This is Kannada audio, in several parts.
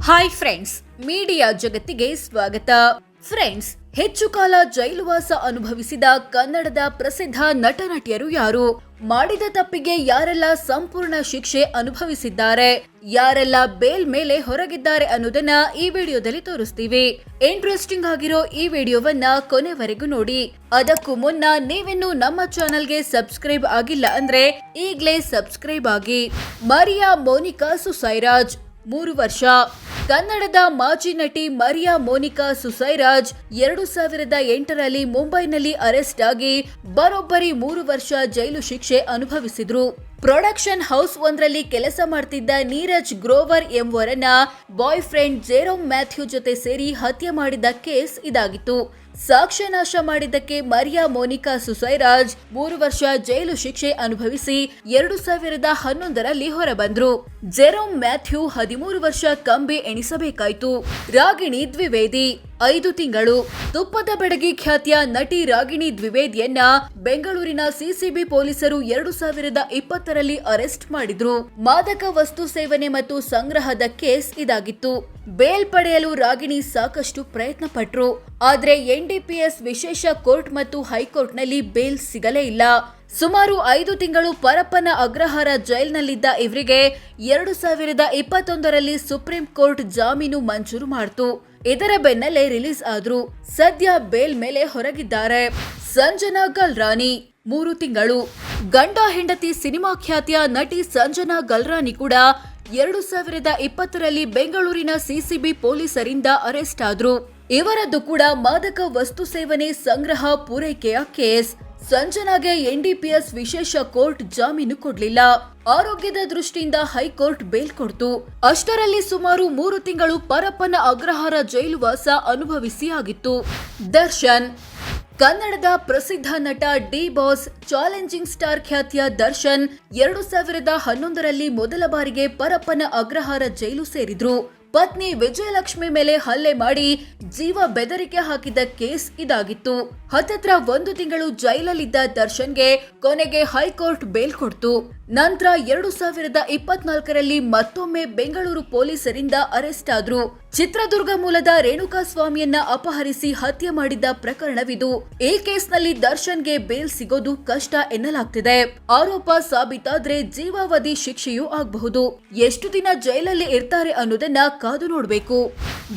ಹಾಯ್ ಫ್ರೆಂಡ್ಸ್, ಮೀಡಿಯಾ ಜಗತ್ತಿಗೆ ಸ್ವಾಗತ. ಫ್ರೆಂಡ್ಸ್, ಹೆಚ್ಚು ಕಾಲ ಜೈಲುವಾಸ ಅನುಭವಿಸಿದ ಕನ್ನಡದ ಪ್ರಸಿದ್ಧ ನಟ ನಟಿಯರು ಯಾರು? ಮಾಡಿದ ತಪ್ಪಿಗೆ ಯಾರೆಲ್ಲ ಸಂಪೂರ್ಣ ಶಿಕ್ಷೆ ಅನುಭವಿಸಿದ್ದಾರೆ, ಯಾರೆಲ್ಲ ಬೇಲ್ ಮೇಲೆ ಹೊರಗಿದ್ದಾರೆ ಅನ್ನೋದನ್ನ ಈ ವಿಡಿಯೋದಲ್ಲಿ ತೋರಿಸ್ತೀವಿ. ಇಂಟ್ರೆಸ್ಟಿಂಗ್ ಆಗಿರೋ ಈ ವಿಡಿಯೋವನ್ನ ಕೊನೆವರೆಗೂ ನೋಡಿ. ಅದಕ್ಕೂ ಮುನ್ನ ನೀವಿನ್ನು ನಮ್ಮ ಚಾನೆಲ್ಗೆ ಸಬ್ಸ್ಕ್ರೈಬ್ ಆಗಿಲ್ಲ ಅಂದ್ರೆ ಈಗ್ಲೇ ಸಬ್ಸ್ಕ್ರೈಬ್ ಆಗಿ. ಮರಿಯಾ ಮೋನಿಕಾ ಸುಸೈರಾಜ್ 3 ವರ್ಷ. ಕನ್ನಡದ ಮಾಜಿ ನಟಿ ಮರಿಯಾ ಮೋನಿಕಾ ಸುಸೈರಾಜ್ 2008ರಲ್ಲಿ ಮುಂಬೈನಲ್ಲಿ ಅರೆಸ್ಟ್ ಆಗಿ ಬರೋಬ್ಬರಿ 3 ವರ್ಷ ಜೈಲು ಶಿಕ್ಷೆ ಅನುಭವಿಸಿದ್ರು. ಪ್ರೊಡಕ್ಷನ್ ಹೌಸ್ ಒಂದರಲ್ಲಿ ಕೆಲಸ ಮಾಡ್ತಿದ್ದ Neeraj grower ಎಂಬುವರನ್ನ boy friend Jerome Matthew ಜೊತೆ ಸೇರಿ ಹತ್ಯೆ ಮಾಡಿದ ಕೇಸ್ ಇದಾಗಿತ್ತು. ಸಾಕ್ಷ್ಯನಾಶ ಮಾಡಿದ್ದಕ್ಕೆ ಮರಿಯಾ ಮೋನಿಕಾ ಸುಸೈರಾಜ್ 3 ವರ್ಷ ಜೈಲು ಶಿಕ್ಷೆ ಅನುಭವಿಸಿ 2011ರಲ್ಲಿ ಹೊರಬಂದ್ರು. ಜೆರೋಮ್ ಮ್ಯಾಥ್ಯೂ 13 ವರ್ಷ ಕಂಬಿ ಎಣಿಸಬೇಕಾಯಿತು. ರಾಗಿಣಿ ದ್ವಿವೇದಿ 5 ತಿಂಗಳು. ತುಪ್ಪದ ಬೆಡಗಿ ಖ್ಯಾತಿಯ ನಟಿ ರಾಗಿಣಿ ದ್ವಿವೇದಿಯನ್ನ ಬೆಂಗಳೂರಿನ ಸಿಸಿಬಿ ಪೊಲೀಸರು 2020ರಲ್ಲಿ ಅರೆಸ್ಟ್ ಮಾಡಿದ್ರು. ಮಾದಕ ವಸ್ತು ಸೇವನೆ ಮತ್ತು ಸಂಗ್ರಹದ ಕೇಸ್ ಇದಾಗಿತ್ತು. ಬೇಲ್ ಪಡೆಯಲು ರಾಗಿಣಿ ಸಾಕಷ್ಟು ಪ್ರಯತ್ನ ಪಟ್ರು. ಆದ್ರೆ ಎನ್ಡಿಪಿಎಸ್ ವಿಶೇಷ ಕೋರ್ಟ್ ಮತ್ತು ಹೈಕೋರ್ಟ್ನಲ್ಲಿ ಬೇಲ್ ಸಿಗಲೇ ಇಲ್ಲ. ಸುಮಾರು 5 ತಿಂಗಳು ಪರಪ್ಪನ ಅಗ್ರಹಾರ ಜೈಲ್ನಲ್ಲಿದ್ದ ಇವರಿಗೆ 2021ರಲ್ಲಿ ಸುಪ್ರೀಂ ಕೋರ್ಟ್ ಜಾಮೀನು ಮಂಜೂರು ಮಾಡಿತು. ಇದರ ಬೆನ್ನಲ್ಲೇ ರಿಲೀಸ್ ಆದ್ರು. ಸದ್ಯ ಬೇಲ್ ಮೇಲೆ ಹೊರಗಿದ್ದಾರೆ. ಸಂಜನಾ ಗಲ್ರಾನಿ 3 ತಿಂಗಳು. ಗಂಡ ಹೆಂಡತಿ ಸಿನಿಮಾ ಖ್ಯಾತಿಯ ನಟಿ ಸಂಜನಾ ಗಲ್ರಾನಿ ಕೂಡ 2020ರಲ್ಲಿ ಬೆಂಗಳೂರಿನ ಸಿಸಿಬಿ ಪೊಲೀಸರಿಂದ ಅರೆಸ್ಟ್ ಆದ್ರು. ಇವರದ್ದು ಕೂಡ ಮಾದಕ ವಸ್ತು ಸೇವನೆ, ಸಂಗ್ರಹ, ಪೂರೈಕೆಯ ಕೇಸ್. ಸಂಜನಾಗೆ ಎನ್ಡಿಪಿಎಸ್ ವಿಶೇಷ ಕೋರ್ಟ್ ಜಾಮೀನು ಕೊಡ್ಲಿಲ್ಲ. ಆರೋಗ್ಯದ ದೃಷ್ಟಿಯಿಂದ ಹೈಕೋರ್ಟ್ ಬೇಲ್ ಕೊಡ್ತು. ಅಷ್ಟರಲ್ಲಿ ಸುಮಾರು 3 ತಿಂಗಳು ಪರಪ್ಪನ ಅಗ್ರಹಾರ ಜೈಲುವಾಸ ಅನುಭವಿಸಿ ಆಗಿತ್ತು. ದರ್ಶನ್. ಕನ್ನಡದ ಪ್ರಸಿದ್ಧ ನಟ ಡಿ ಬಾಸ್, ಚಾಲೆಂಜಿಂಗ್ ಸ್ಟಾರ್ ಖ್ಯಾತಿಯ ದರ್ಶನ್ 2011ರಲ್ಲಿ ಮೊದಲ ಬಾರಿಗೆ ಪರಪ್ಪನ ಅಗ್ರಹಾರ ಜೈಲು ಸೇರಿದ್ರು. ಪತ್ನಿ ವಿಜಯಲಕ್ಷ್ಮಿ ಮೇಲೆ ಹಲ್ಲೆ ಮಾಡಿ ಜೀವ ಬೆದರಿಕೆ ಹಾಕಿದ ಕೇಸ್ ಇದಾಗಿತ್ತು. ಹತ್ತತ್ರ 1 ತಿಂಗಳು ಜೈಲಲ್ಲಿದ್ದ ದರ್ಶನ್ಗೆ ಕೊನೆಗೆ ಹೈಕೋರ್ಟ್ ಬೇಲ್ ಕೊಡ್ತು. ನಂತರ 2024ರಲ್ಲಿ ಮತ್ತೊಮ್ಮೆ ಬೆಂಗಳೂರು ಪೊಲೀಸರಿಂದ ಅರೆಸ್ಟ್ ಆದ್ರು. ಚಿತ್ರದುರ್ಗ ಮೂಲದ ರೇಣುಕಾ ಸ್ವಾಮಿಯನ್ನ ಅಪಹರಿಸಿ ಹತ್ಯೆ ಮಾಡಿದ್ದ ಪ್ರಕರಣವಿದು. ಈ ಕೇಸ್ನಲ್ಲಿ ದರ್ಶನ್ಗೆ ಬೇಲ್ ಸಿಗೋದು ಕಷ್ಟ ಎನ್ನಲಾಗ್ತಿದೆ. ಆರೋಪ ಸಾಬೀತಾದ್ರೆ ಜೀವಾವಧಿ ಶಿಕ್ಷೆಯೂ ಆಗಬಹುದು. ಎಷ್ಟು ದಿನ ಜೈಲಲ್ಲಿ ಇರ್ತಾರೆ ಅನ್ನೋದನ್ನ ಕಾದು ನೋಡ್ಬೇಕು.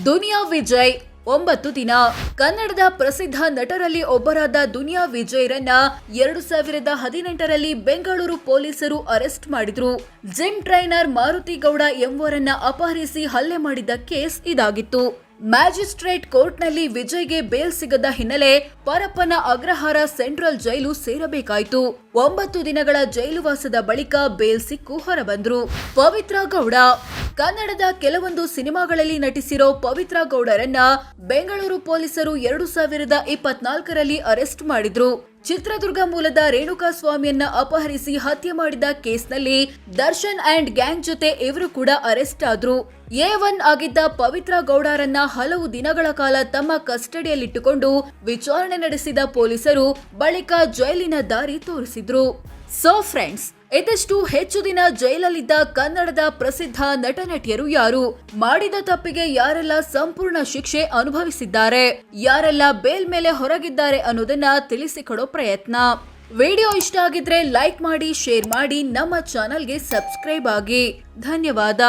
ದುನಿಯಾ ವಿಜಯ್ 9 ದಿನ. ಕನ್ನಡದ ಪ್ರಸಿದ್ಧ ನಟರಲ್ಲಿ ಒಬ್ಬರಾದ ದುನಿಯಾ ವಿಜಯ್ರನ್ನ 2018ರಲ್ಲಿ ಬೆಂಗಳೂರು ಪೊಲೀಸರು ಅರೆಸ್ಟ್ ಮಾಡಿದ್ರು. ಜಿಮ್ ಟ್ರೈನರ್ ಮಾರುತಿ ಗೌಡ ಎಂಬುವರನ್ನ ಅಪಹರಿಸಿ ಹಲ್ಲೆ ಮಾಡಿದ ಕೇಸ್ ಇದಾಗಿತ್ತು. ಮ್ಯಾಜಿಸ್ಟ್ರೇಟ್ ಕೋರ್ಟ್ನಲ್ಲಿ ವಿಜಯ್ಗೆ ಬೇಲ್ ಸಿಗದ ಹಿನ್ನೆಲೆ ಪರಪ್ಪನ ಅಗ್ರಹಾರ ಸೆಂಟ್ರಲ್ ಜೈಲು ಸೇರಬೇಕಾಯಿತು. 9 ದಿನಗಳ ಜೈಲುವಾಸದ ಬಳಿಕ ಬೇಲ್ ಸಿಕ್ಕು ಹೊರಬಂದ್ರು. ಪವಿತ್ರ ಗೌಡ. ಕನ್ನಡದ ಕೆಲವೊಂದು ಸಿನಿಮಾಗಳಲ್ಲಿ ನಟಿಸಿರೋ ಪವಿತ್ರ ಗೌಡರನ್ನ ಬೆಂಗಳೂರು ಪೊಲೀಸರು 2024ರಲ್ಲಿ ಅರೆಸ್ಟ್ ಮಾಡಿದ್ರು. ಚಿತ್ರದುರ್ಗ ಮೂಲದ ರೇಣುಕಾ ಸ್ವಾಮಿಯನ್ನ ಅಪಹರಿಸಿ ಹತ್ಯೆ ಮಾಡಿದ ಕೇಸ್ನಲ್ಲಿ ದರ್ಶನ್ ಅಂಡ್ ಗ್ಯಾಂಗ್ ಜೊತೆ ಇವರು ಕೂಡ ಅರೆಸ್ಟ್ ಆದ್ರು. A1 ಆಗಿದ್ದ ಪವಿತ್ರ ಗೌಡರನ್ನ ಹಲವು ದಿನಗಳ ಕಾಲ ತಮ್ಮ ಕಸ್ಟಡಿಯಲ್ಲಿಟ್ಟುಕೊಂಡು ವಿಚಾರಣೆ ನಡೆಸಿದ ಪೊಲೀಸರು ಬಳಿಕ ಜೈಲಿನ ದಾರಿ ತೋರಿಸಿದ್ರು. ಸೊ ಫ್ರೆಂಡ್ಸ್, ಇದಷ್ಟು ಹೆಚ್ಚು ದಿನ ಜೈಲಲ್ಲಿದ್ದ ಕನ್ನಡದ ಪ್ರಸಿದ್ಧ ನಟ ನಟಿಯರು ಯಾರು? ಮಾಡಿದ ತಪ್ಪಿಗೆ ಯಾರೆಲ್ಲ ಸಂಪೂರ್ಣ ಶಿಕ್ಷೆ ಅನುಭವಿಸಿದ್ದಾರೆ, ಯಾರೆಲ್ಲ ಬೇಲ್ ಮೇಲೆ ಹೊರಗಿದ್ದಾರೆ ಅನ್ನೋದನ್ನ ತಿಳಿಸಿಕೊಡೋ ಪ್ರಯತ್ನ. ವಿಡಿಯೋ ಇಷ್ಟ ಆಗಿದ್ರೆ ಲೈಕ್ ಮಾಡಿ, ಶೇರ್ ಮಾಡಿ, ನಮ್ಮ ಚಾನೆಲ್ಗೆ ಸಬ್ಸ್ಕ್ರೈಬ್ ಆಗಿ. ಧನ್ಯವಾದ.